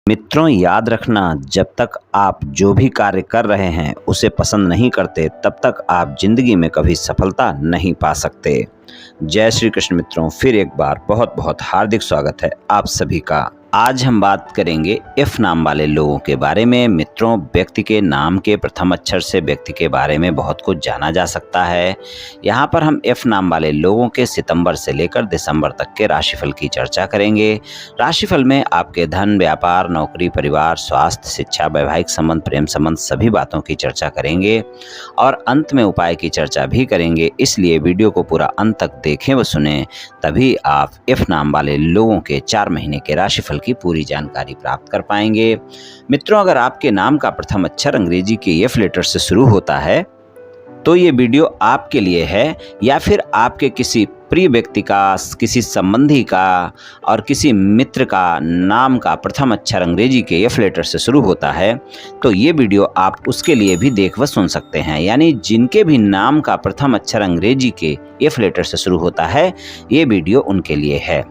मित्रों, याद रखना, जब तक आप जो भी कार्य कर रहे हैं उसे पसंद नहीं करते तब तक आप जिंदगी में कभी सफलता नहीं पा सकते। जय श्री कृष्ण मित्रों, फिर एक बार बहुत बहुत हार्दिक स्वागत है आप सभी का। आज हम बात करेंगे एफ नाम वाले लोगों के बारे में। मित्रों, व्यक्ति के नाम के प्रथम अक्षर से व्यक्ति के बारे में बहुत कुछ जाना जा सकता है। यहाँ पर हम एफ नाम वाले लोगों के सितंबर से लेकर दिसंबर तक के राशिफल की चर्चा करेंगे। राशिफल में आपके धन, व्यापार, नौकरी, परिवार, स्वास्थ्य, शिक्षा, वैवाहिक संबंध, प्रेम संबंध सभी बातों की चर्चा करेंगे और अंत में उपाय की चर्चा भी करेंगे। इसलिए वीडियो को पूरा अंत तक देखें व सुने, तभी आप एफ नाम वाले लोगों के 4 महीने के राशिफल की पूरी जानकारी प्राप्त कर पाएंगे। मित्रों, अगर आपके नाम का प्रथम अक्षर अंग्रेजी के एफ लेटर से शुरू होता है तो ये वीडियो आपके लिए है, या फिर आपके किसी प्रिय व्यक्ति का, किसी संबंधी का और किसी मित्र का नाम का प्रथम अक्षर अंग्रेजी के एफ लेटर से शुरू होता है तो ये वीडियो आप उसके लिए भी देख व सुन सकते हैं। यानी जिनके भी नाम का प्रथम अक्षर अंग्रेजी के एफ लेटर से शुरू होता है, ये वीडियो उनके लिए है।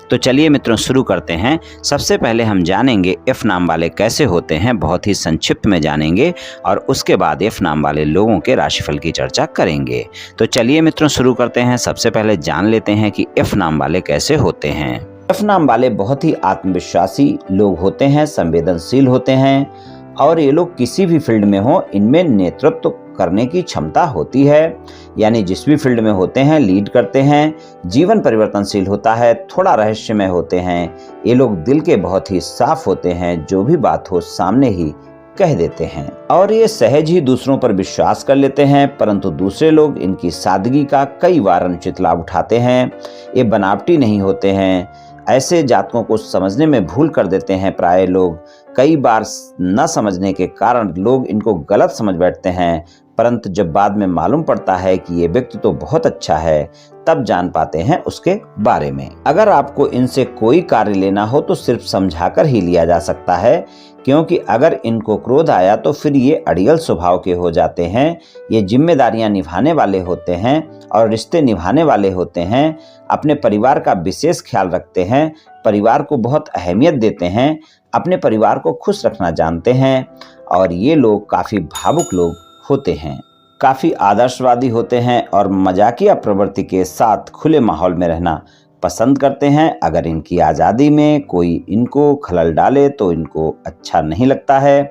तो चलिए मित्रों, शुरू करते हैं। सबसे पहले हम जानेंगे एफ नाम वाले कैसे होते हैं, बहुत ही संक्षिप्त में जानेंगे और उसके बाद एफ नाम वाले लोगों के राशिफल की चर्चा करेंगे। तो चलिए मित्रों, शुरू करते हैं। सबसे पहले जान लेते हैं कि एफ नाम वाले कैसे होते हैं। एफ नाम वाले बहुत ही आत्मविश्वासी लोग होते हैं, संवेदनशील होते हैं और ये लोग किसी भी फील्ड में हो, इनमें नेतृत्व करने की क्षमता होती है। यानी जिस भी फील्ड में होते हैं लीड करते हैं। जीवन परिवर्तनशील होता है, थोड़ा रहस्यमय होते हैं। ये लोग दिल के बहुत ही साफ होते हैं, जो भी बात हो सामने ही कह देते हैं और ये सहज ही दूसरों पर विश्वास कर लेते हैं, परंतु दूसरे लोग इनकी सादगी का कई बार अनुचित लाभ उठाते हैं। ये बनावटी नहीं होते हैं। ऐसे जातकों को समझने में भूल कर देते हैं प्राय लोग। कई बार न समझने के कारण लोग इनको गलत समझ बैठते हैं, परंतु जब बाद में मालूम पड़ता है कि ये व्यक्ति तो बहुत अच्छा है, तब जान पाते हैं उसके बारे में। अगर आपको इनसे कोई कार्य लेना हो तो सिर्फ समझाकर ही लिया जा सकता है, क्योंकि अगर इनको क्रोध आया तो फिर ये अड़ियल स्वभाव के हो जाते हैं। ये जिम्मेदारियां निभाने वाले होते हैं और रिश्ते निभाने वाले होते हैं। अपने परिवार का विशेष ख्याल रखते हैं, परिवार को बहुत अहमियत देते हैं, अपने परिवार को खुश रखना जानते हैं और ये लोग काफ़ी भावुक लोग होते हैं, काफ़ी आदर्शवादी होते हैं और मजाकिया प्रवृत्ति के साथ खुले माहौल में रहना पसंद करते हैं। अगर इनकी आज़ादी में कोई इनको खलल डाले तो इनको अच्छा नहीं लगता है।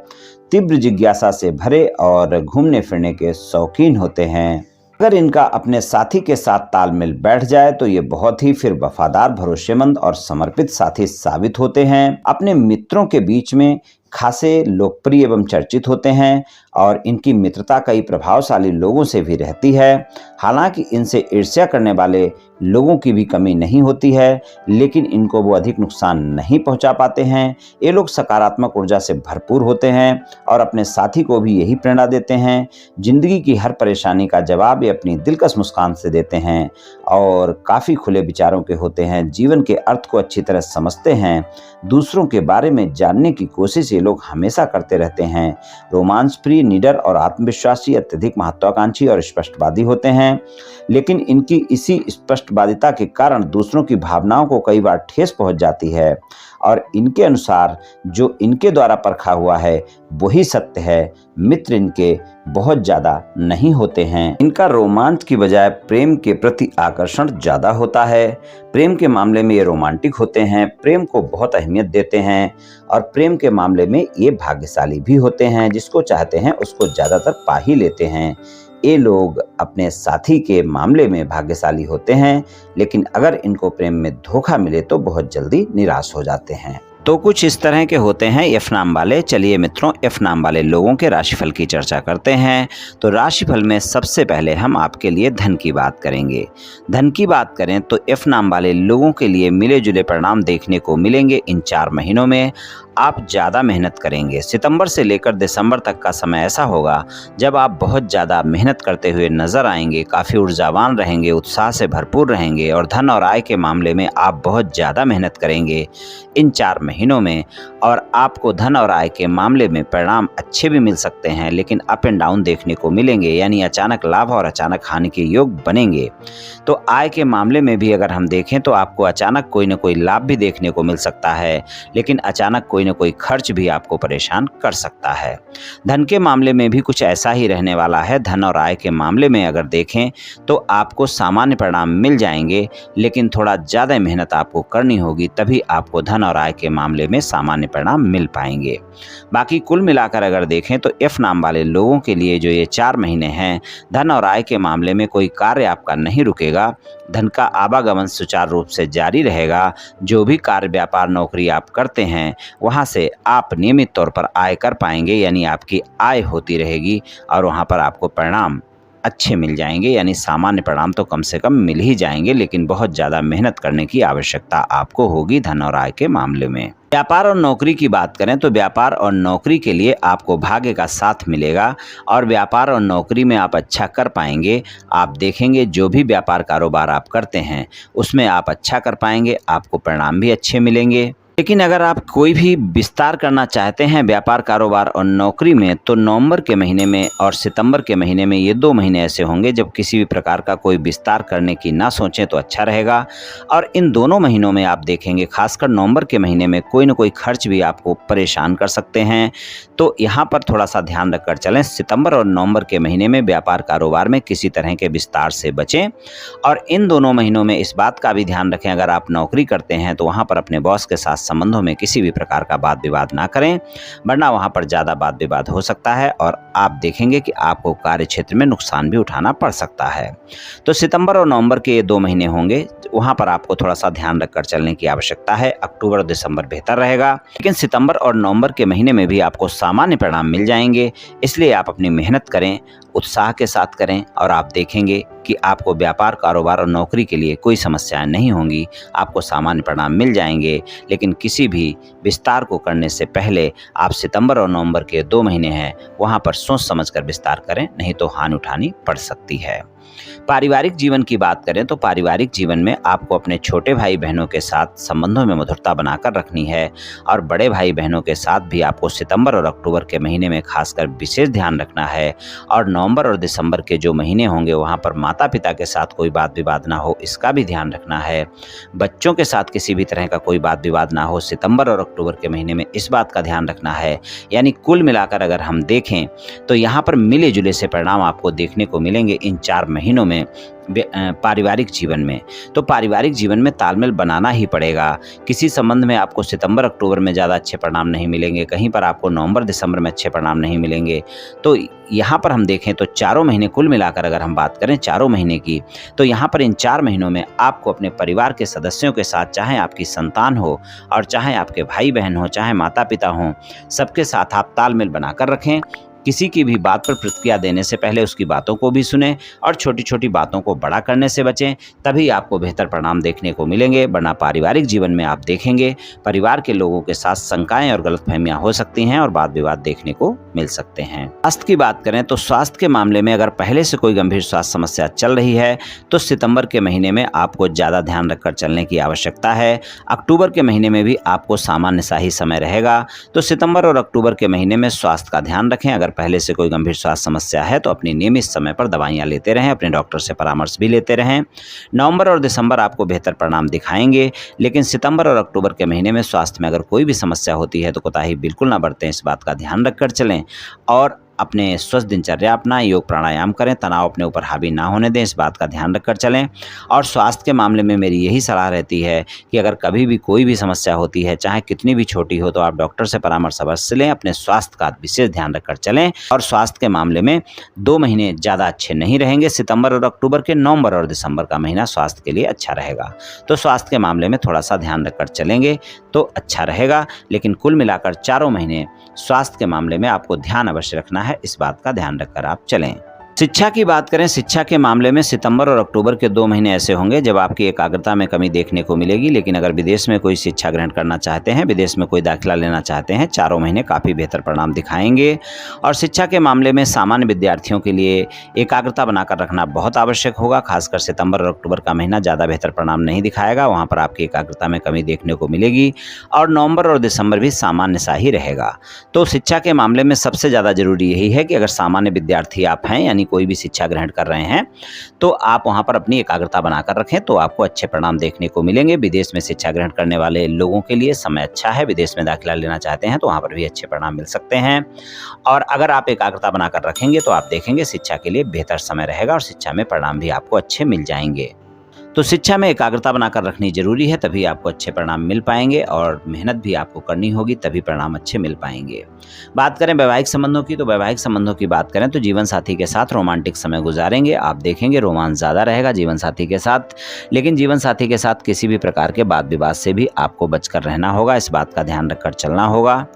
तीव्र जिज्ञासा से भरे और घूमने फिरने के शौकीन होते हैं। अगर इनका अपने साथी के साथ तालमेल बैठ जाए तो ये बहुत ही फिर वफादार, भरोसेमंद और समर्पित साथी साबित होते हैं। अपने मित्रों के बीच में खासे लोकप्रिय एवं चर्चित होते हैं और इनकी मित्रता कई प्रभावशाली लोगों से भी रहती है। हालांकि इनसे ईर्ष्या करने वाले लोगों की भी कमी नहीं होती है, लेकिन इनको वो अधिक नुकसान नहीं पहुंचा पाते हैं। ये लोग सकारात्मक ऊर्जा से भरपूर होते हैं और अपने साथी को भी यही प्रेरणा देते हैं। जिंदगी की हर परेशानी का जवाब ये अपनी दिलकश मुस्कान से देते हैं और काफ़ी खुले विचारों के होते हैं। जीवन के अर्थ को अच्छी तरह समझते हैं। दूसरों के बारे में जानने की कोशिश ये लोग हमेशा करते रहते हैं। रोमांस प्रिय, निडर और आत्मविश्वासी, अत्यधिक महत्वाकांक्षी और स्पष्टवादी होते हैं, लेकिन इनकी इसी स्पष्टवादिता के कारण दूसरों की भावनाओं को कई बार ठेस पहुंच जाती है और इनके अनुसार जो इनके द्वारा परखा हुआ है वही सत्य है। मित्र इनके बहुत ज़्यादा नहीं होते हैं। इनका रोमांच की बजाय प्रेम के प्रति आकर्षण ज़्यादा होता है। प्रेम के मामले में ये रोमांटिक होते हैं, प्रेम को बहुत अहमियत देते हैं और प्रेम के मामले में ये भाग्यशाली भी होते हैं। जिसको चाहते हैं उसको ज़्यादातर पा ही लेते हैं। ये लोग अपने साथी के मामले में भाग्यशाली होते हैं, लेकिन अगर इनको प्रेम में धोखा मिले तो बहुत जल्दी निराश हो जाते हैं। तो कुछ इस तरह के होते हैं एफ नाम वाले। चलिए मित्रों, एफ नाम वाले लोगों के राशिफल की चर्चा करते हैं। तो राशिफल में सबसे पहले हम आपके लिए धन की बात करेंगे। धन की बात करें तो एफ नाम वाले लोगों के लिए मिले जुले परिणाम देखने को मिलेंगे इन 4 महीनों में। आप ज़्यादा मेहनत करेंगे। सितंबर से लेकर दिसंबर तक का समय ऐसा होगा जब आप बहुत ज़्यादा मेहनत करते हुए नजर आएंगे, काफ़ी ऊर्जावान रहेंगे, उत्साह से भरपूर रहेंगे और धन और आय के मामले में आप बहुत ज़्यादा मेहनत करेंगे इन 4 महीनों में और आपको धन और आय के मामले में परिणाम अच्छे भी मिल सकते हैं, लेकिन अप एंड डाउन देखने को मिलेंगे। यानी अचानक लाभ और अचानक हानि के योग बनेंगे। तो आय के मामले में भी अगर हम देखें तो आपको अचानक कोई न कोई लाभ भी देखने को मिल सकता है, लेकिन अचानक कोई न न कोई खर्च भी आपको परेशान कर सकता है। धन के मामले में भी कुछ ऐसा ही रहने वाला है। धन और आय के मामले में अगर देखें तो आपको सामान्य परिणाम मिल जाएंगे, लेकिन थोड़ा ज़्यादा मेहनत आपको करनी होगी, तभी आपको धन और आय के मामले में सामान्य परिणाम मिल पाएंगे। बाकी कुल मिलाकर अगर देखें तो एफ नाम वाले लोगों के लिए जो ये 4 महीने हैं, धन और आय के मामले में कोई कार्य आपका नहीं रुकेगा। धन का आवागमन सुचारू रूप से जारी रहेगा। जो भी कार्य, व्यापार, नौकरी आप करते हैं वहाँ से आप नियमित तौर पर आय कर पाएंगे, यानी आपकी आय होती रहेगी और वहाँ पर आपको परिणाम अच्छे मिल जाएंगे, यानी सामान्य परिणाम तो कम से कम मिल ही जाएंगे, लेकिन बहुत ज़्यादा मेहनत करने की आवश्यकता आपको होगी धन और आय के मामले में। व्यापार और नौकरी की बात करें तो व्यापार और नौकरी के लिए आपको भाग्य का साथ मिलेगा और व्यापार और नौकरी में आप अच्छा कर पाएंगे। आप देखेंगे जो भी व्यापार कारोबार आप करते हैं उसमें आप अच्छा कर पाएंगे, आपको परिणाम भी अच्छे मिलेंगे। लेकिन अगर आप कोई भी विस्तार करना चाहते हैं व्यापार, कारोबार और नौकरी में, तो नवंबर के महीने में और सितंबर के महीने में, ये 2 महीने ऐसे होंगे जब किसी भी प्रकार का कोई विस्तार करने की ना सोचें तो अच्छा रहेगा। और इन दोनों महीनों में आप देखेंगे, खासकर नवंबर के महीने में कोई ना कोई खर्च भी आपको परेशान कर सकते हैं, तो यहाँ पर थोड़ा सा ध्यान रखकर चलें। सितंबर और नवंबर के महीने में व्यापार कारोबार में किसी तरह के विस्तार से बचें। और इन दोनों महीनों में इस बात का भी ध्यान रखें, अगर आप नौकरी करते हैं तो वहाँ पर अपने बॉस के साथ संबंधों में किसी भी प्रकार का वाद विवाद ना करें, वरना वहां पर ज्यादा वाद विवाद हो सकता है और आप देखेंगे कि आपको कार्य क्षेत्र में नुकसान भी उठाना पड़ सकता है। तो सितंबर और नवंबर के ये 2 महीने होंगे, वहां पर आपको थोड़ा सा ध्यान रखकर चलने की आवश्यकता है। अक्टूबर और दिसंबर बेहतर रहेगा, लेकिन सितंबर और नवंबर के महीने में भी आपको सामान्य परिणाम मिल जाएंगे। इसलिए आप अपनी मेहनत करें, उत्साह के साथ करें और आप देखेंगे कि आपको व्यापार, कारोबार और नौकरी के लिए कोई समस्याएं नहीं होंगी, आपको सामान्य परिणाम मिल जाएंगे। लेकिन किसी भी विस्तार को करने से पहले आप सितंबर और नवंबर के 2 महीने हैं वहां पर सोच समझकर विस्तार करें, नहीं तो हानि उठानी पड़ सकती है। पारिवारिक जीवन की बात करें तो पारिवारिक जीवन में आपको अपने छोटे भाई बहनों के साथ संबंधों में मधुरता बनाकर रखनी है और बड़े भाई बहनों के साथ भी आपको सितंबर और अक्टूबर के महीने में खासकर विशेष ध्यान रखना है। और नवंबर और दिसंबर के जो महीने होंगे वहां पर माता पिता के साथ कोई वाद विवाद ना हो, इसका भी ध्यान रखना है। बच्चों के साथ किसी भी तरह का कोई वाद विवाद ना हो, सितंबर और अक्टूबर के महीने में इस बात का ध्यान रखना है। यानी कुल मिलाकर अगर हम देखें तो यहाँ पर मिले जुले से परिणाम आपको देखने को मिलेंगे इन 4 महीनों में पारिवारिक जीवन में। तो पारिवारिक जीवन में तालमेल बनाना ही पड़ेगा। किसी संबंध में आपको सितंबर अक्टूबर में ज़्यादा अच्छे परिणाम नहीं मिलेंगे, कहीं पर आपको नवंबर दिसंबर में अच्छे परिणाम नहीं मिलेंगे। तो यहाँ पर हम देखें तो चारों महीने कुल मिलाकर अगर हम बात करें चारों महीने की, तो यहाँ पर इन 4 महीनों में आपको अपने परिवार के सदस्यों के साथ, चाहे आपकी संतान हो और चाहे आपके भाई बहन हो, चाहे माता पिता हों, सबके साथ आप तालमेल बनाकर रखें। किसी की भी बात पर प्रतिक्रिया देने से पहले उसकी बातों को भी सुनें और छोटी छोटी बातों को बड़ा करने से बचें, तभी आपको बेहतर परिणाम देखने को मिलेंगे। वरना पारिवारिक जीवन में आप देखेंगे परिवार के लोगों के साथ शंकाएं और गलतफहमियां हो सकती हैं और वाद विवाद देखने को मिल सकते हैं। स्वास्थ्य की बात करें तो स्वास्थ्य के मामले में अगर पहले से कोई गंभीर स्वास्थ्य समस्या चल रही है तो सितंबर के महीने में आपको ज़्यादा ध्यान रखकर चलने की आवश्यकता है। अक्टूबर के महीने में भी आपको सामान्य सा ही समय रहेगा। तो सितंबर और अक्टूबर के महीने में स्वास्थ्य का ध्यान रखें। अगर पहले से कोई गंभीर स्वास्थ्य समस्या है तो अपनी नियमित समय पर दवाइयां लेते रहें, अपने डॉक्टर से परामर्श भी लेते रहें। नवंबर और दिसंबर आपको बेहतर परिणाम दिखाएंगे, लेकिन सितंबर और अक्टूबर के महीने में स्वास्थ्य में अगर कोई भी समस्या होती है तो कोताही बिल्कुल ना बरतें। इस बात का ध्यान रखकर चलें और अपने स्वस्थ दिनचर्या अपनाएं, योग प्राणायाम करें, तनाव अपने ऊपर हावी ना होने दें, इस बात का ध्यान रखकर चलें। और स्वास्थ्य के मामले में मेरी यही सलाह रहती है कि अगर कभी भी कोई भी समस्या होती है, चाहे कितनी भी छोटी हो, तो आप डॉक्टर से परामर्श अवश्य लें। अपने स्वास्थ्य का विशेष ध्यान रखकर चलें। और स्वास्थ्य के मामले में 2 महीने ज़्यादा अच्छे नहीं रहेंगे, सितंबर और अक्टूबर के। नवंबर और दिसंबर का महीना स्वास्थ्य के लिए अच्छा रहेगा। तो स्वास्थ्य के मामले में थोड़ा सा ध्यान रखकर चलेंगे तो अच्छा रहेगा। लेकिन कुल मिलाकर चारों महीने स्वास्थ्य के मामले में आपको ध्यान अवश्य रखना है, इस बात का ध्यान रखकर आप चलें। शिक्षा की बात करें, शिक्षा के मामले में सितंबर और अक्टूबर के 2 महीने ऐसे होंगे जब आपकी एकाग्रता में कमी देखने को मिलेगी। लेकिन अगर विदेश में कोई शिक्षा ग्रहण करना चाहते हैं, विदेश में कोई दाखिला लेना चाहते हैं, चारों महीने काफ़ी बेहतर परिणाम दिखाएंगे। और शिक्षा के मामले में सामान्य विद्यार्थियों के लिए एकाग्रता बनाकर रखना बहुत आवश्यक होगा। खासकर सितंबर और अक्टूबर का महीना ज़्यादा बेहतर परिणाम नहीं दिखाएगा, वहाँ पर आपकी एकाग्रता में कमी देखने को मिलेगी। और नवंबर और दिसंबर भी सामान्य सा ही रहेगा। तो शिक्षा के मामले में सबसे ज़्यादा जरूरी यही है कि अगर सामान्य विद्यार्थी आप हैं, यानी कोई भी शिक्षा ग्रहण कर रहे हैं तो आप वहाँ पर अपनी एकाग्रता बनाकर रखें तो आपको अच्छे परिणाम देखने को मिलेंगे। विदेश में शिक्षा ग्रहण करने वाले लोगों के लिए समय अच्छा है, विदेश में दाखिला लेना चाहते हैं तो वहाँ पर भी अच्छे परिणाम मिल सकते हैं। और अगर आप एकाग्रता बनाकर रखेंगे तो आप देखेंगे शिक्षा के लिए बेहतर समय रहेगा और शिक्षा में परिणाम भी आपको अच्छे मिल जाएंगे। तो शिक्षा में एकाग्रता बनाकर रखनी जरूरी है, तभी आपको अच्छे परिणाम मिल पाएंगे और मेहनत भी आपको करनी होगी, तभी परिणाम अच्छे मिल पाएंगे। बात करें वैवाहिक संबंधों की, तो वैवाहिक संबंधों की बात करें तो जीवन साथी के साथ रोमांटिक समय गुजारेंगे। आप देखेंगे रोमांस ज़्यादा रहेगा जीवन साथी के साथ, लेकिन जीवन साथी के साथ किसी भी प्रकार के वाद विवाद से भी आपको बचकर रहना होगा, इस बात का ध्यान रखकर चलना होगा।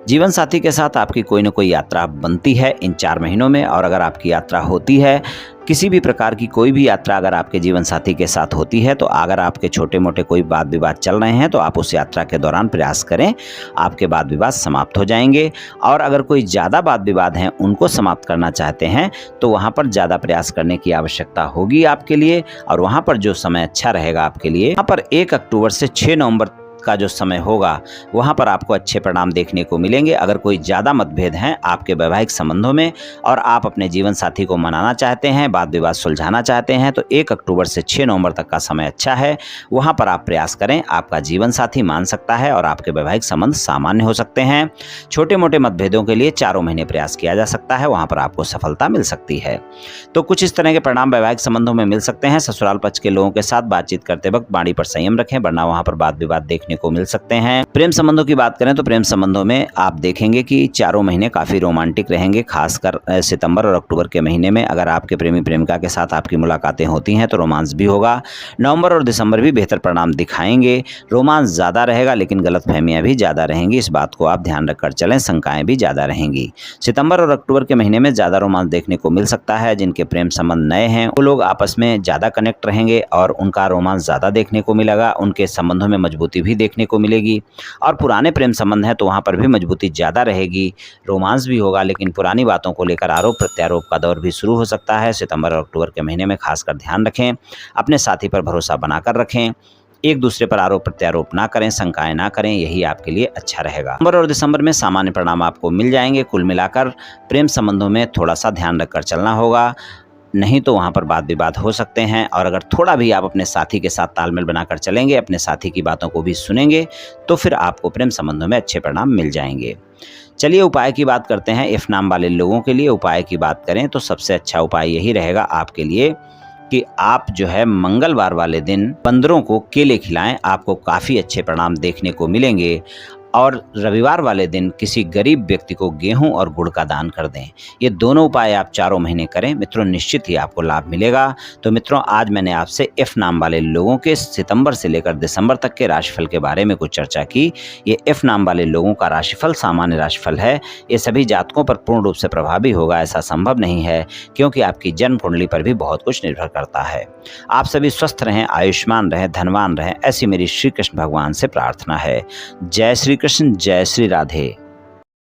जीवन साथी के साथ आपकी कोई न कोई यात्रा बनती है इन 4 महीनों में, और अगर आपकी यात्रा होती है, किसी भी प्रकार की कोई भी यात्रा अगर आपके जीवन साथी के साथ होती है, तो अगर आपके छोटे मोटे कोई वाद विवाद चल रहे हैं तो आप उस यात्रा के दौरान प्रयास करें, आपके वाद विवाद समाप्त हो जाएंगे। और अगर कोई ज़्यादा वाद विवाद हैं उनको समाप्त करना चाहते हैं तो वहाँ पर ज़्यादा प्रयास करने की आवश्यकता होगी आपके लिए, और वहाँ पर जो समय अच्छा रहेगा आपके लिए, वहाँ पर 1 अक्टूबर से 6 नवंबर का जो समय होगा वहां पर आपको अच्छे परिणाम देखने को मिलेंगे। अगर कोई ज़्यादा मतभेद हैं आपके वैवाहिक संबंधों में और आप अपने जीवन साथी को मनाना चाहते हैं, वाद विवाद सुलझाना चाहते हैं, तो 1 अक्टूबर से 6 नवंबर तक का समय अच्छा है। वहां पर आप प्रयास करें, आपका जीवन साथी मान सकता है और आपके वैवाहिक संबंध सामान्य हो सकते हैं। छोटे मोटे मतभेदों के लिए 4 महीने प्रयास किया जा सकता है, वहां पर आपको सफलता मिल सकती है। तो कुछ इस तरह के परिणाम वैवाहिक संबंधों में मिल सकते हैं। ससुराल पक्ष के लोगों के साथ बातचीत करते वक्त वाणी पर संयम रखें, वरना वहां पर वाद विवाद देखने को मिल सकते हैं। प्रेम संबंधों की बात करें तो प्रेम संबंधों में आप देखेंगे कि 4 महीने काफी रोमांटिक रहेंगे, खासकर सितंबर और अक्टूबर के महीने में अगर आपके प्रेमी प्रेमिका के साथ आपकी मुलाकातें होती हैं तो रोमांस भी होगा। नवंबर और दिसंबर भी बेहतर परिणाम दिखाएंगे। रोमांस ज्यादा रहेगा लेकिन गलतफहमियां भी ज्यादा रहेंगी, इस बात को आप ध्यान रखकर चलें, शंकाएं भी ज्यादा रहेंगी। सितंबर और अक्टूबर के महीने में ज्यादा रोमांस देखने को मिल सकता है। जिनके प्रेम संबंध नए हैं वो लोग आपस में ज्यादा कनेक्ट रहेंगे और उनका रोमांस ज्यादा देखने को मिलेगा, उनके संबंधों में मजबूती भी देखने को मिलेगी। और पुराने प्रेम संबंध है तो वहां पर भी मजबूती ज्यादा रहेगी, रोमांस भी होगा, लेकिन पुरानी बातों को लेकर आरोप प्रत्यारोप का दौर भी शुरू हो सकता है। सितंबर और अक्टूबर के महीने में खासकर ध्यान रखें, अपने साथी पर भरोसा बनाकर रखें, एक दूसरे पर आरोप प्रत्यारोप ना करें, शंकाएं ना करें, यही आपके लिए अच्छा रहेगा। नवंबर और दिसंबर में सामान्य परिणाम आपको मिल जाएंगे। कुल मिलाकर प्रेम संबंधों में थोड़ा सा ध्यान रखकर चलना होगा, नहीं तो वहाँ पर वाद विवाद हो सकते हैं। और अगर थोड़ा भी आप अपने साथी के साथ तालमेल बनाकर चलेंगे, अपने साथी की बातों को भी सुनेंगे, तो फिर आपको प्रेम संबंधों में अच्छे परिणाम मिल जाएंगे। चलिए उपाय की बात करते हैं। इफ नाम वाले लोगों के लिए उपाय की बात करें तो सबसे अच्छा उपाय यही रहेगा आपके लिए कि आप जो है मंगलवार वाले दिन बंदरों को केले खिलाएं, आपको काफ़ी अच्छे परिणाम देखने को मिलेंगे। और रविवार वाले दिन किसी गरीब व्यक्ति को गेहूं और गुड़ का दान कर दें। ये दोनों उपाय आप 4 महीने करें मित्रों, निश्चित ही आपको लाभ मिलेगा। तो मित्रों आज मैंने आपसे एफ नाम वाले लोगों के सितंबर से लेकर दिसंबर तक के राशिफल के बारे में कुछ चर्चा की। ये एफ नाम वाले लोगों का राशिफल सामान्य राशिफल है, ये सभी जातकों पर पूर्ण रूप से प्रभावी होगा ऐसा संभव नहीं है, क्योंकि आपकी जन्म कुंडली पर भी बहुत कुछ निर्भर करता है। आप सभी स्वस्थ रहें, आयुष्मान रहें, धनवान रहें, ऐसी मेरी श्री कृष्ण भगवान से प्रार्थना है। जय श्री कृष्ण, जय श्री राधे।